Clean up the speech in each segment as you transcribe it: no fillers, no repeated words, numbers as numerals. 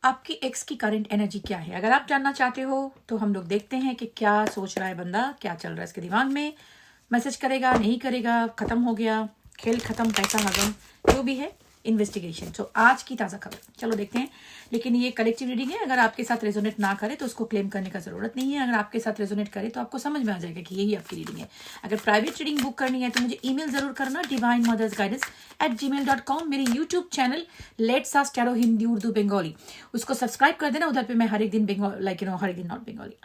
आपकी एक्स की current energy क्या है। अगर आप जानना चाहते हो तो हम लोग देखते हैं कि क्या सोच रहा है बंदा, क्या चल रहा है इसके दिमाग में। मैसेज करेगा, नहीं करेगा, खत्म हो गया, खेल खत्म, पैसा हजम, जो भी है इन्वेस्टिगेशन। तो आज की ताज़ा खबर, चलो देखते हैं। लेकिन ये कलेक्टिव रीडिंग है, अगर आपके साथ रेजोनेट ना करे तो उसको क्लेम करने का जरूरत नहीं है। अगर आपके साथ रेजोनेट करे तो आपको समझ में आ जाएगा कि यही आपकी रीडिंग है। अगर प्राइवेट रीडिंग बुक करनी है तो मुझे ईमेल जरूर करना divinemothersguidance@gmail.com। मेरी YouTube channel let's ask tarot Hindi Urdu Bengali, उसको सब्सक्राइब कर देना। उधर पे मैं हर एक दिन हर एक दिन not Bengali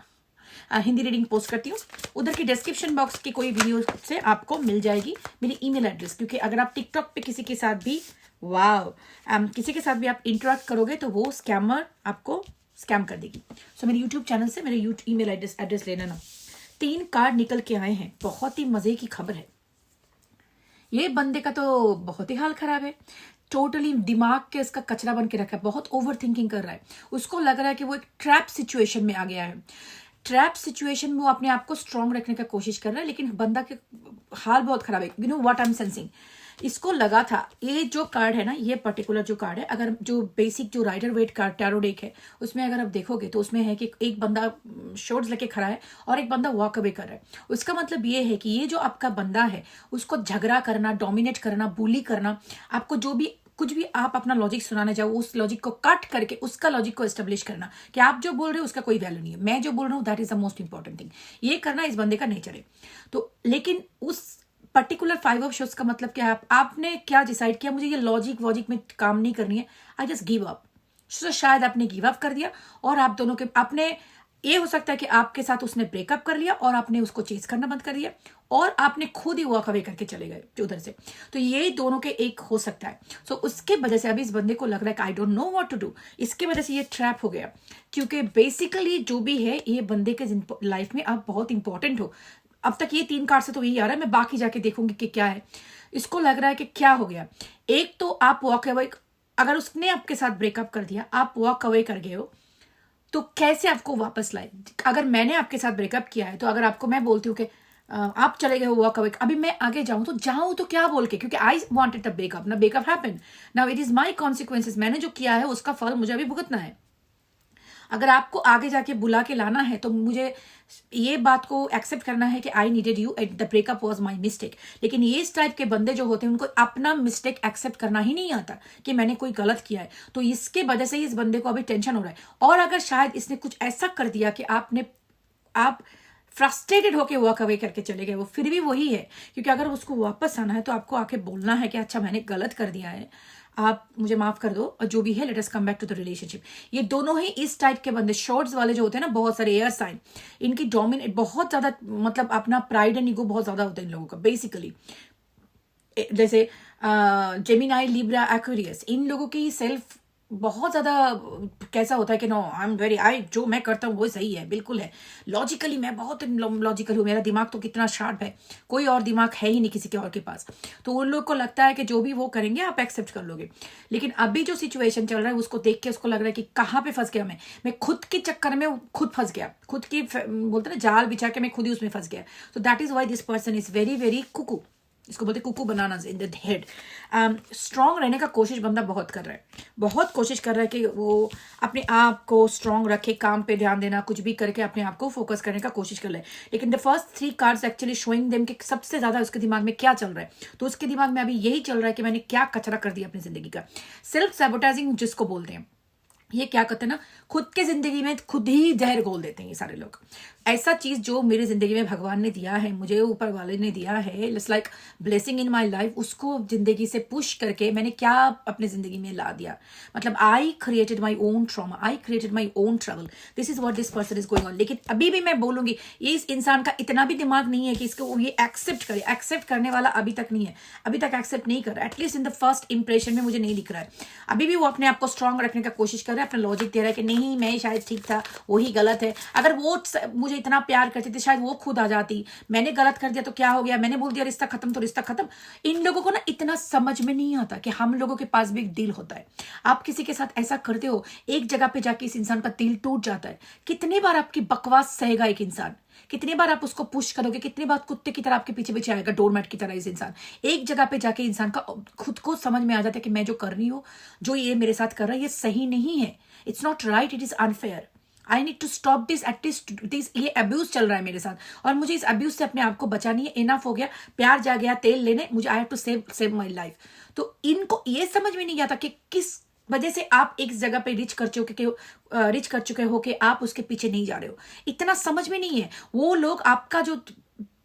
Hindi reading post करती हूँ। उधर की डिस्क्रिप्शन बॉक्स की कोई वीडियो से आपको मिल जाएगी मेरी ईमेल एड्रेस, क्योंकि अगर आप टिकटॉक पे किसी के साथ भी किसी के साथ भी आप इंटरेक्ट करोगे तो वो स्कैमर आपको स्कैम कर देगी। सो मेरे यूट्यूब चैनल से मेरे ईमेल एड्रेस लेना ना। 3 कार्ड निकल के आए हैं, बहुत ही मजे की खबर है। ये बंदे का तो बहुत ही हाल खराब है, टोटली दिमाग के इसका कचरा बन के रखा है, बहुत ओवर थिंकिंग कर रहा है। उसको लग रहा है कि वो एक ट्रैप सिचुएशन में आ गया है। ट्रैप सिचुएशन में वो अपने आप को स्ट्रांग रखने का कोशिश कर रहा है, लेकिन बंदा के हाल बहुत खराब है। You know what I am sensing. इसको लगा था ये जो कार्ड है ना, ये पर्टिकुलर जो कार्ड है, अगर जो बेसिक जो Rider Waite card tarot deck है उसमें अगर आप देखोगे तो उसमें है कि एक बंदा शॉर्ट्स लेके खड़ा है और एक बंदा वॉक अवे कर रहा है। उसका मतलब ये है कि ये जो आपका बंदा है उसको झगड़ा करना, डोमिनेट करना, बुली करना, आपको जो भी कुछ भी आप अपना लॉजिक सुनाने जाओ उस लॉजिक को कट करके उसका लॉजिक को एस्टेब्लिश करना कि आप जो बोल रहे हो उसका कोई वैल्यू नहीं है, मैं जो बोल रहा हूँ that is the most important thing. ये करना इस बंदे का नेचर है। तो लेकिन उस पर्टिकुलर 5 ऑफ शोज का मतलब क्या है, आपने क्या डिसाइड किया, मुझे ये लॉजिक वॉजिक में काम नहीं करनी है, आई जस्ट गिव अप। शायद आपने गिव अप कर दिया और आप दोनों के आपने, ये हो सकता है कि आपके साथ उसने ब्रेकअप कर लिया और आपने उसको चेज करना बंद कर दिया और आपने खुद ही वॉक अवे करके चले गए उधर से। तो ये दोनों के एक हो सकता है। सो उसके वजह से अभी इस बंदे को लग रहा है कि I don't know what to do. इसके वजह से ये ट्रैप हो गया, क्योंकि बेसिकली जो भी है ये बंदे के लाइफ में आप बहुत इंपॉर्टेंट हो। अब तक ये 3 कार्ड से तो यही आ रहा है, मैं बाकी जाके देखूंगी कि क्या है। इसको लग रहा है कि क्या हो गया। एक तो आप वॉक अवे, अगर उसने आपके साथ ब्रेकअप कर दिया, आप वॉक अवे कर गए हो, तो कैसे आपको वापस लाए। अगर मैंने आपके साथ ब्रेकअप किया है तो अगर आपको मैं बोलती हूँ कि आप चले गए हो वॉक अवे, अभी मैं आगे जाऊं तो जाऊं तो क्या बोल के, क्योंकि आई वांटेड द ब्रेकअप ना, breakup happened now, it is my consequences. मैंने जो किया है उसका फल मुझे अभी भुगतना है। अगर आपको आगे जाके बुला के लाना है तो मुझे ये बात को एक्सेप्ट करना है कि I needed you and the breakup was my mistake. लेकिन ये इस टाइप के बंदे जो होते हैं उनको अपना मिस्टेक एक्सेप्ट करना ही नहीं आता कि मैंने कोई गलत किया है। तो इसके वजह से इस बंदे को अभी टेंशन हो रहा है। और अगर शायद इसने कुछ ऐसा कर दिया कि आप फ्रस्ट्रेटेड होके वॉक अवे करके चले गए, वो फिर भी वही है। क्योंकि अगर उसको वापस आना है तो आपको आके बोलना है कि अच्छा मैंने गलत कर दिया है, आप मुझे माफ कर दो, और जो भी है let us come back to the relationship. ये दोनों ही इस टाइप के बंदे, शॉर्ट्स वाले जो होते हैं ना, बहुत सारे एयर साइन, इनकी डोमिनेट बहुत ज्यादा, मतलब अपना प्राइड एंड ईगो बहुत ज्यादा होता है इन लोगों का बेसिकली। जैसे जेमिनाई, लिब्रा, एक्वेरियस, इन लोगों की सेल्फ बहुत ज्यादा कैसा होता है कि नो आई एम वेरी, जो मैं करता हूँ वो सही है, बिल्कुल है। लॉजिकली मैं बहुत लॉजिकल हूँ, मेरा दिमाग तो कितना शार्प है, कोई और दिमाग है ही नहीं किसी के और के पास। तो उन लोग को लगता है कि जो भी वो करेंगे आप एक्सेप्ट कर लोगे। लेकिन अभी जो सिचुएशन चल रहा है उसको देख के उसको लग रहा है कि कहाँ पे फंस गया मैं खुद के चक्कर में खुद फंस गया, खुद की बोलते ना जाल बिछा के मैं खुद ही उसमें फंस गया। तो that is why this person is very very cuckoo, इसको बोलते cuckoo banana in the head. Strong रहने का कोशिश बंदा बहुत कर रहा है, बहुत कोशिश कर रहा है कि वो अपने आप को स्ट्रांग रखे, काम पे ध्यान देना, कुछ भी करके अपने आप को फोकस करने का कोशिश कर रहा है। लेकिन the first 3 cards actually showing them कि सबसे ज्यादा उसके दिमाग में क्या चल रहा है। तो उसके दिमाग में अभी यही चल रहा है कि मैंने क्या कचरा कर दिया अपनी जिंदगी का। सेल्फ सैबोटाइजिंग जिसको बोलते हैं, ये क्या करते हैं ना, खुद के जिंदगी में खुद ही जहर घोल देते हैं ये सारे लोग। ऐसा चीज जो मेरी जिंदगी में भगवान ने दिया है, मुझे ऊपर वाले ने दिया है, it's like blessing in my life, उसको जिंदगी से पुश करके मैंने क्या अपनी जिंदगी में ला दिया। मतलब I created my own trauma, I created my own trouble, this is what this person is going on. लेकिन अभी भी मैं बोलूंगी ये इस इंसान का इतना भी दिमाग नहीं है कि इसको ये एक्सेप्ट करे। एक्सेप्ट करने वाला अभी तक नहीं है, अभी तक एक्सेप्ट नहीं कर रहा, at least in the first impression में मुझे नहीं दिख रहा है। अभी भी वो अपने आप को स्ट्रांग रखने का कोशिश कर रहा है, अपना लॉजिक दे रहा है कि नहीं मैं शायद ठीक था, वही गलत है। अगर वो मुझे इतना प्यार करती थी शायद वो खुद आ जाती, मैंने गलत कर दिया तो क्या हो गया, मैंने बोल दिया रिश्ता खत्म तो रिश्ता खत्म। इन लोगों को ना इतना समझ में नहीं आता कि हम लोगों के पास भी एक दिल होता है। आप किसी के साथ ऐसा करते हो, एक जगह पे जाके इस इंसान का दिल टूट जाता है। कितनी बार आपकी बकवास सहेगा एक इंसान, कितनी बार आप उसको पुश करोगे, कितनी बार कुत्ते की तरह आपके पीछे पीछे आएगा, डोरमैट की तरह। इस इंसान एक जगह पे जाके इंसान का खुद को समझ में आ जाता है कि मैं जो कर रही हूँ, जो ये मेरे साथ कर रहा है, ये सही नहीं है, it's not right, it is unfair, I need to stop this, at least this, ये अब्यूज चल रहा है मेरे साथ और मुझे इस अब्यूज से अपने आप को बचानी है। इनफ हो गया, प्यार जा गया तेल लेने, मुझे I have to save my life. तो इनको ये समझ में नहीं आता कि किस वजह से आप एक जगह पे रिच कर चुके हो कि आप उसके पीछे नहीं जा रहे हो। इतना समझ में नहीं है। वो लोग आपका जो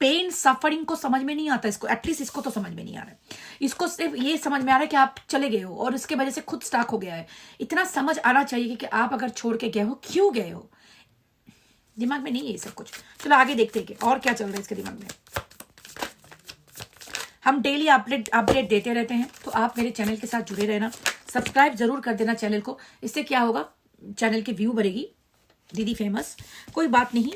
पेन सफरिंग को समझ में नहीं आता, इसको एटलीस्ट इसको तो समझ में नहीं आ रहा है। इसको सिर्फ ये समझ में आ रहा है कि आप चले गए हो और उसके वजह से खुद स्टाक हो गया है। इतना समझ आना चाहिए कि आप अगर छोड़ के गए हो, क्यों गए हो, दिमाग में नहीं है ये सब कुछ। चलो आगे देखते हैं कि और क्या चल रहा है इसके दिमाग में। हम डेली अपडेट देते रहते हैं, तो आप मेरे चैनल के साथ जुड़े रहना, सब्सक्राइब जरूर कर देना चैनल को। इससे क्या होगा, चैनल की व्यू बढ़ेगी। दीदी फेमस, कोई बात नहीं,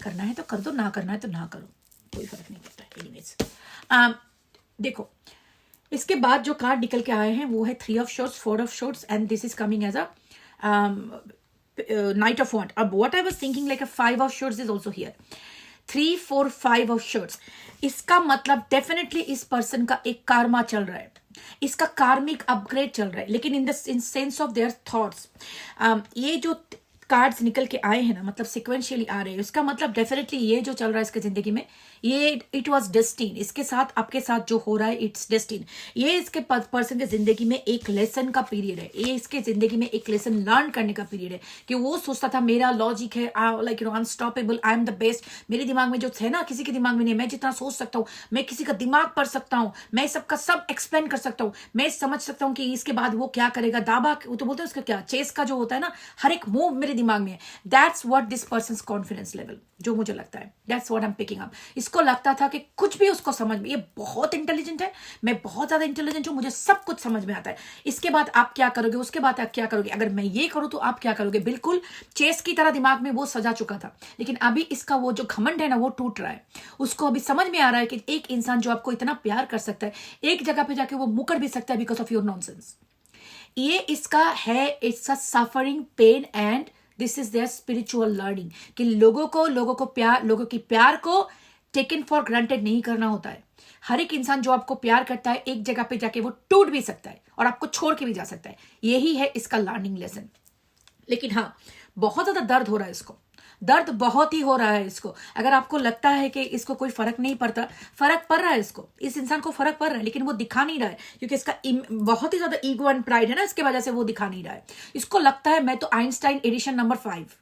करना है तो कर दो, ना करना है तो ना करो, कोई फर्क नहीं पड़ता। एनीवेज देखो, इसके बाद जो कार्ड निकल के आए हैं वो है 3 of swords, 4 of swords and this is coming as a Knight of Wands. What I was thinking like a 5 of Swords is also here. 3, 4, 5 of Swords. इसका मतलब डेफिनेटली इस पर्सन का एक कार्मा चल रहा है, इसका कार्मिक अपग्रेड चल रहा है, लेकिन in sense of their thoughts. ये जो कार्ड्स निकल के आए हैं ना, मतलब सिक्वेंशियली आ रहे हैं, इसका मतलब डेफिनेटली ये जो चल रहा है इसके जिंदगी में, ये इट वाज डेस्टिन। इसके साथ आपके साथ जो हो रहा है इट्स डेस्टिन। ये इसके पर्सन के जिंदगी में एक लेसन का पीरियड है, ये इसके जिंदगी में एक लेसन लर्न करने का पीरियड है कि वो सोचता था मेरा लॉजिक है, like you know unstoppable, I am the best. मेरे दिमाग में जो है ना, किसी के दिमाग में नहीं, मैं जितना सोच सकता हूँ, मैं किसी का दिमाग पढ़ सकता हूँ, मैं सबका सब एक्सप्लेन कर सकता हूँ, मैं समझ सकता हूँ कि इसके बाद वो क्या करेगा। दाबा, वो तो बोलते हैं उसका क्या, चेस का जो होता है ना, हर एक मूव मेरे दिमाग में है। That's what this persons confidence level, जो मुझे लगता है, that's what I am picking up. इसको लगता था कि कुछ भी उसको समझ में, ये बहुत इंटेलिजेंट है, मैं बहुत ज्यादा इंटेलिजेंट हूं, मुझे सब कुछ समझ में आता है। इसके बाद आप क्या करोगे, उसके बाद आप क्या करोगे, अगर मैं ये करूं तो आप क्या करोगे, बिल्कुल चेस की तरह दिमाग में वो सजा चुका था। लेकिन अभी इसका वो जो घमंड है ना, वो टूट रहा है। उसको अभी समझ में आ रहा है कि एक इंसान जो आपको इतना प्यार कर सकता है, एक जगह पे जाके वो मुकर भी सकता है बिकॉज ऑफ योर नॉनसेंस। ये इसका है, it's a suffering pain and this is their spiritual learning कि लोगों की प्यार को टेकन फॉर ग्रांटेड नहीं करना होता है। हर एक इंसान जो आपको प्यार करता है, एक जगह पे जाके वो टूट भी सकता है और आपको छोड़ के भी जा सकता है। यही है इसका लर्निंग लेसन। लेकिन हाँ, बहुत ज्यादा दर्द हो रहा है इसको, दर्द बहुत ही हो रहा है इसको। अगर आपको लगता है कि इसको कोई फर्क नहीं पड़ता, फर्क पड़ रहा है इसको, इस इंसान को फर्क पड़ रहा है, लेकिन वो दिखा नहीं रहा है क्योंकि इसका बहुत ही ज्यादा ईगो एंड प्राइड है ना, इसके वजह से वो दिखा नहीं रहा है। इसको लगता है मैं तो आइंस्टाइन एडिशन नंबर 5,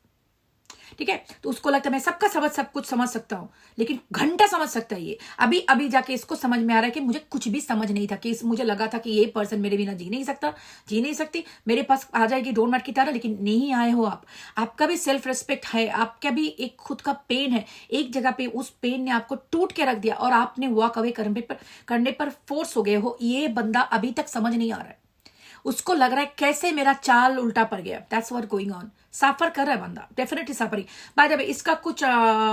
ठीक है, तो उसको लगता है मैं सबका सब कुछ समझ सकता हूं, लेकिन घंटा समझ सकता है ये। अभी जाके इसको समझ में आ रहा है कि मुझे कुछ भी समझ नहीं था, कि मुझे लगा था कि ये पर्सन मेरे बिना जी नहीं सकती, मेरे पास आ जाएगी डोरमैट की तरह, लेकिन नहीं आए हो आप। आपका भी सेल्फ रिस्पेक्ट है, आपका भी एक खुद का पेन है, एक जगह पे उस पेन ने आपको टूट के रख दिया और आपने वॉक अवे करने पर फोर्स हो गए हो। ये बंदा अभी तक समझ नहीं आ रहा है, उसको लग रहा है कैसे मेरा चाल उल्टा पड़ गया। That's what going on. Suffer कर रहा है बंदा, definitely suffering. By the way, इसका कुछ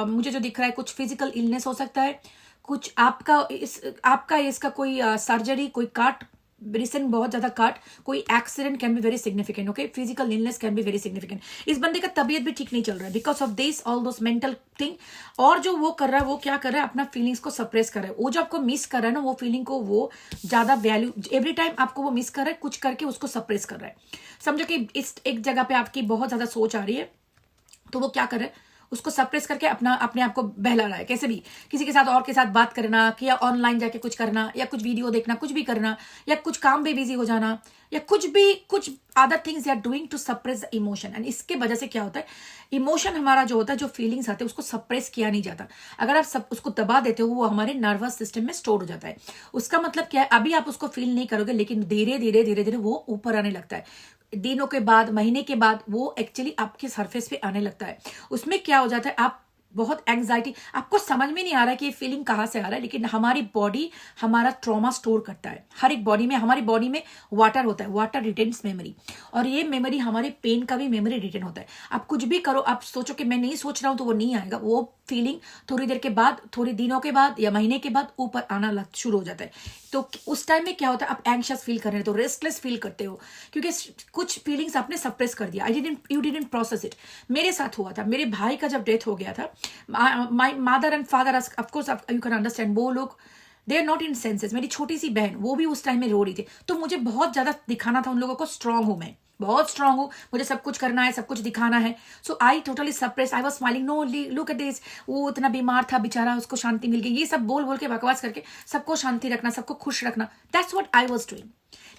मुझे जो दिख रहा है, कुछ फिजिकल इलनेस हो सकता है, कुछ आपका इसका कोई सर्जरी, कोई काट, रिसेंट बहुत ज्यादा काट, कोई accident can be very significant. Okay, physical illness can be very significant. इस बंदे का तबीयत भी ठीक नहीं चल रहा है because of this all those mental thing. और जो वो कर रहा है, वो क्या कर रहा है, अपना फीलिंग्स को सप्रेस कर रहा है। वो जो आपको मिस कर रहा है ना, वो फीलिंग को वो ज्यादा वैल्यू, एवरी टाइम आपको वो मिस कर रहा है, कुछ करके उसको सप्रेस कर रहा है। समझो कि इस एक जगह पे आपकी बहुत ज्यादा सोच आ रही है, तो वो क्या कर रहा है, उसको सप्रेस करके अपने आप को बहला रहा है। कैसे भी, किसी के साथ और के साथ बात करना, कि या ऑनलाइन जाके कुछ करना, या कुछ वीडियो देखना, कुछ भी करना, या कुछ काम में बिजी हो जाना, या कुछ other things you are doing to suppress the emotion. And इसके वजह से क्या होता है, इमोशन हमारा जो होता है, जो फीलिंग्स आते हैं, उसको सप्रेस किया नहीं जाता। अगर आप उसको दबा देते हो, वो हमारे नर्वस सिस्टम में स्टोर हो जाता है। उसका मतलब क्या है, अभी आप उसको फील नहीं करोगे, लेकिन धीरे धीरे वो ऊपर आने लगता है। दिनों के बाद, महीने के बाद वो एक्चुअली आपके सरफेस पे आने लगता है। उसमें क्या हो जाता है, आप बहुत एंग्जाइटी, आपको समझ में नहीं आ रहा है कि ये फीलिंग कहाँ से आ रहा है, लेकिन हमारी बॉडी हमारा ट्रॉमा स्टोर करता है। हर एक बॉडी में, हमारी बॉडी में वाटर होता है, वाटर रिटेन्स मेमोरी, और ये मेमोरी हमारे पेन का भी मेमोरी रिटेन होता है। आप कुछ भी करो, आप सोचो कि मैं नहीं सोच रहा हूं, तो वो नहीं आएगा। वो फीलिंग थोड़ी देर के बाद, थोड़ी दिनों के बाद या महीने के बाद ऊपर आना शुरू हो जाता है। तो उस टाइम में क्या होता है, आप एंग्शियस फील कर रहे हैं, तो रेस्टलेस फील करते हो, क्योंकि कुछ फीलिंग्स आपने सप्रेस कर दिया। You didn't process it. मेरे साथ हुआ था, मेरे भाई का जब डेथ हो गया था, my mother and father of course you can understand, वो लोग they are not in senses. मेरी छोटी सी बहन वो भी उस टाइम में रो रही थी, तो मुझे बहुत ज्यादा दिखाना था उन लोगों को स्ट्रांग हूं, मैं बहुत स्ट्रांग हूँ, मुझे सब कुछ करना है, सब कुछ दिखाना है। So I totally suppress, I was smiling, no look at this, वो इतना बीमार था बेचारा, उसको शांति मिल गई, ये सब बोल बोल के बकवास करके सबको शांति रखना, सबको खुश रखना, that's what I was doing.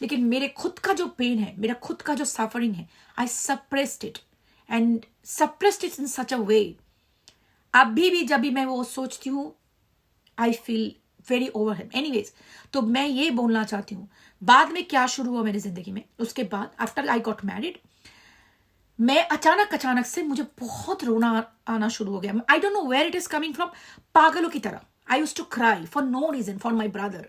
लेकिन मेरे खुद का जो पेन है, मेरा खुद का जो सफरिंग है, I suppressed it and suppressed it in such a वे। अभी भी जब भी मैं वो सोचती हूँ, I feel very overwhelmed. Anyways, तो मैं ये बोलना चाहती हूँ, बाद में क्या शुरू हुआ मेरी जिंदगी में, उसके बाद आफ्टर आई गॉट मैरिड, मैं अचानक से मुझे बहुत रोना आना शुरू हो गया। I don't know where it is coming from, पागलों की तरह I used to cry for no reason for my brother.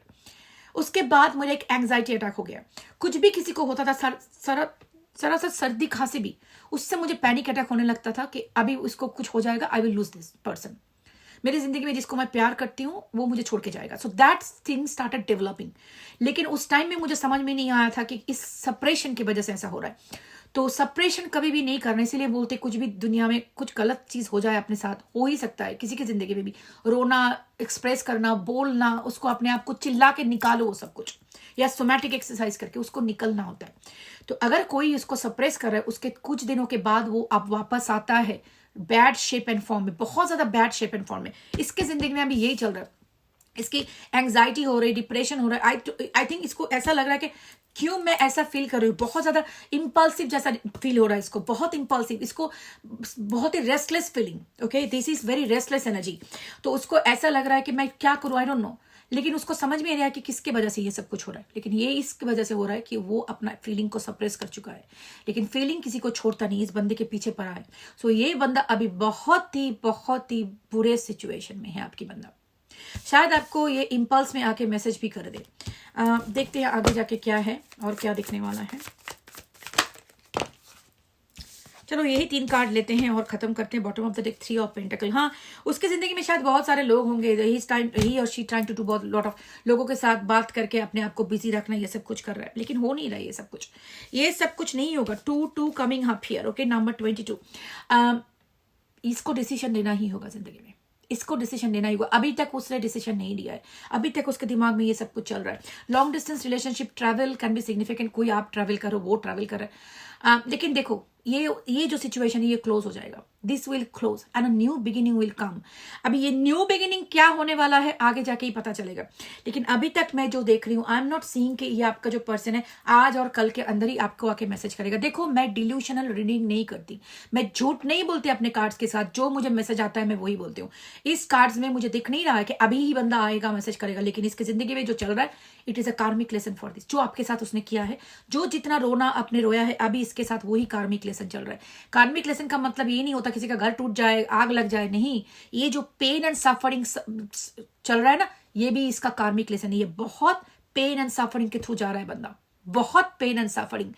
उसके बाद मुझे एक एंग्जाइटी अटैक हो गया, कुछ भी किसी को होता था, जरा सा सर्दी खांसी भी, उससे मुझे पैनिक अटैक होने लगता था कि अभी उसको कुछ हो जाएगा, I will lose this person. मेरी जिंदगी में जिसको मैं प्यार करती हूँ वो मुझे छोड़ के जाएगा। So that thing started developing. लेकिन उस टाइम में मुझे समझ में नहीं आया था कि इस सेपरेशन की वजह से ऐसा हो रहा है। तो सेपरेशन कभी भी नहीं करना, इसीलिए बोलते कुछ भी दुनिया में कुछ गलत चीज हो जाए अपने साथ, हो ही सकता है किसी की जिंदगी में भी, रोना, एक्सप्रेस करना, बोलना, उसको अपने आप को चिल्ला के निकालो वो सब कुछ, या सोमैटिक एक्सरसाइज करके उसको निकलना होता है। तो अगर कोई इसको सप्रेस कर रहा है, उसके कुछ दिनों के बाद वो अब वापस आता है बैड शेप एंड फॉर्म में, बहुत ज्यादा बैड शेप एंड फॉर्म में। इसके जिंदगी में अभी यही चल रहा है, इसकी एंग्जाइटी हो रही, डिप्रेशन हो रहा है। आई थिंक इसको ऐसा लग रहा है कि क्यों मैं ऐसा फील कर रही हूँ, बहुत ज्यादा इंपल्सिव जैसा फील हो रहा है इसको, बहुत इंपल्सिव, इसको बहुत ही restless feeling, okay, this is very restless energy. तो उसको ऐसा लग रहा है कि मैं क्या करूँ, आई डोंट नो। लेकिन उसको समझ में नहीं आ रहा कि किसके वजह से ये सब कुछ हो रहा है, लेकिन ये इसकी वजह से हो रहा है कि वो अपना फीलिंग को सप्रेस कर चुका है। लेकिन फीलिंग किसी को छोड़ता नहीं, इस बंदे के पीछे पड़ा है। सो ये बंदा अभी बहुत ही बुरे सिचुएशन में है, आपकी बंदा शायद आपको ये इम्पल्स में आके मैसेज भी कर दे। देखते हैं आगे जाके क्या है और क्या दिखने वाला है। चलो यही 3 कार्ड लेते हैं और खत्म करते हैं। Bottom of the deck 3 of pentacle. हाँ, उसके जिंदगी में शायद बहुत सारे लोग होंगे, ही और शी ट्राइंग टू डू बहुत लॉट ऑफ लोगों के साथ बात करके अपने आप को बिजी रखना, ये सब कुछ कर रहा है, लेकिन हो नहीं रहा है ये सब कुछ नहीं होगा। 2 coming up here, okay, number 22। इसको डिसीजन लेना ही होगा जिंदगी में, इसको डिसीजन लेना ही होगा। अभी तक उसने डिसीजन नहीं लिया है, अभी तक उसके दिमाग में ये सब कुछ चल रहा है। Long distance relationship, travel can be significant, कोई आप ट्रैवल करो, वो ट्रैवल कर रहा है। लेकिन देखो ये जो सिचुएशन है ये क्लोज हो जाएगा, this will close and a new beginning will come. अभी ये न्यू बिगिनिंग क्या होने वाला है आगे जाके ही पता चलेगा, लेकिन अभी तक मैं जो देख रही हूँ, आई एम नॉट सीइंग कि ये आपका जो पर्सन है आज और कल के अंदर ही आपको आके मैसेज करेगा। देखो, मैं डिल्यूशनल रीडिंग नहीं करती, मैं झूठ नहीं बोलती अपने कार्ड्स के साथ, जो मुझे मैसेज आता है मैं वही बोलती हूँ। इस कार्ड्स में मुझे दिख नहीं रहा है कि अभी ही बंदा आएगा मैसेज करेगा, लेकिन इसकी जिंदगी में जो चल रहा है, इट इज अ कार्मिक लेसन फॉर दिस। जो आपके साथ उसने किया है, जो जितना रोना आपने रोया है, अभी इसके साथ वही कार्मिक लेसन चल रहा है। कार्मिक लेसन का मतलब ये नहीं होता किसी का घर टूट जाए, आग लग जाए, नहीं। ये जो पेन एंड सफरिंग चल रहा है ना, ये भी इसका कार्मिक लेसन है। ये बहुत पेन एंड सफरिंग के थ्रू जा रहा है बंदा, बहुत पेन एंड सफरिंग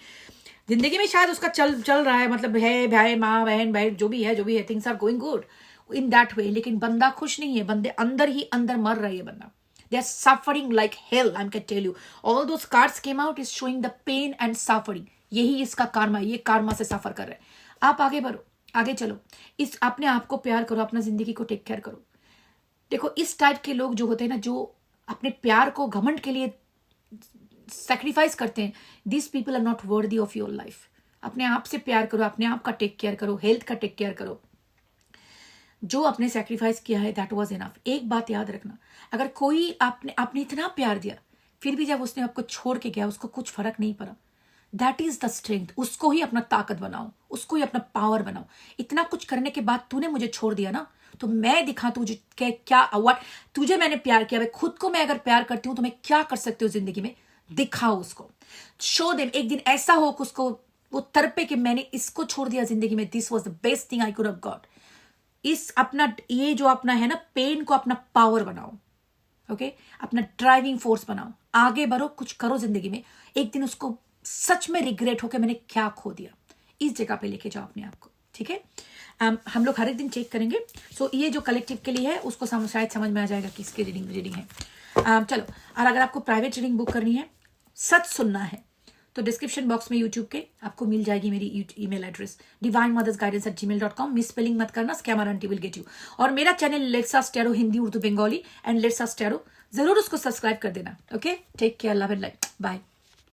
जिंदगी में शायद उसका चल रहा है, मतलब है भाई, माँ, बहन, भाई, जो भी है, things are going good in that way, लेकिन बंदा खुश नहीं है। बंदे अंदर ही अंदर मर रहा है ये बंदा। They are suffering like hell, I can tell you. All those cards came out is showing the pain and suffering. यही इसका karma है, ये karma से सफर कर रहा है। आप आगे बढ़ो, आगे चलो, इस अपने आप को प्यार करो, अपना जिंदगी को टेक केयर करो। देखो, इस टाइप के लोग जो होते हैं ना, जो अपने प्यार को घमंड के लिए सेक्रीफाइस करते हैं, this people are not worthy of your life. अपने आप से प्यार करो, अपने आप का टेक केयर करो, हेल्थ का टेक केयर करो। जो आपने सेक्रीफाइस किया है दैट वाज इनफ। एक बात याद रखना, अगर कोई आपने इतना प्यार दिया, फिर भी जब उसने आपको छोड़ के गया, उसको कुछ फर्क नहीं पड़ा, दैट इज द स्ट्रेंथ। उसको ही अपना ताकत बनाओ, उसको ही अपना पावर बनाओ। इतना कुछ करने के बाद तूने मुझे छोड़ दिया ना, तो मैं दिखा तुझे क्या व्हाट, तुझे मैंने प्यार किया, खुद को मैं अगर प्यार करती हूँ तो मैं क्या कर सकती हूँ जिंदगी में, दिखाओ उसको, शो देम। एक दिन ऐसा हो कि उसको वो तड़पे कि मैंने इसको छोड़ दिया जिंदगी में, this was the best thing I could have got. इस अपना ये जो अपना है ना, पेन को अपना पावर बनाओ, ओके, अपना ड्राइविंग फोर्स बनाओ, आगे बढ़ो, कुछ करो जिंदगी में। एक दिन उसको सच में रिग्रेट हो कि मैंने क्या खो दिया, इस जगह पे लेके जाओ अपने आप को, ठीक है। हम लोग हर एक दिन चेक करेंगे। सो ये जो कलेक्टिव के लिए है उसको शायद समझ में आ जाएगा कि इसकी रीडिंग है। चलो, और अगर आपको प्राइवेट रीडिंग बुक करनी है, सच सुनना है, तो डिस्क्रिप्शन बॉक्स में यूट्यूब के आपको मिल जाएगी मेरी email address divinemothersguidance@gmail.com। Miss spelling मत करना, scammer aunty will get you. और मेरा channel let's ask tarot Hindi Urdu Bengali and let's ask tarot, जरूर उसको सब्सक्राइब कर देना। Okay, take care, love and light, bye.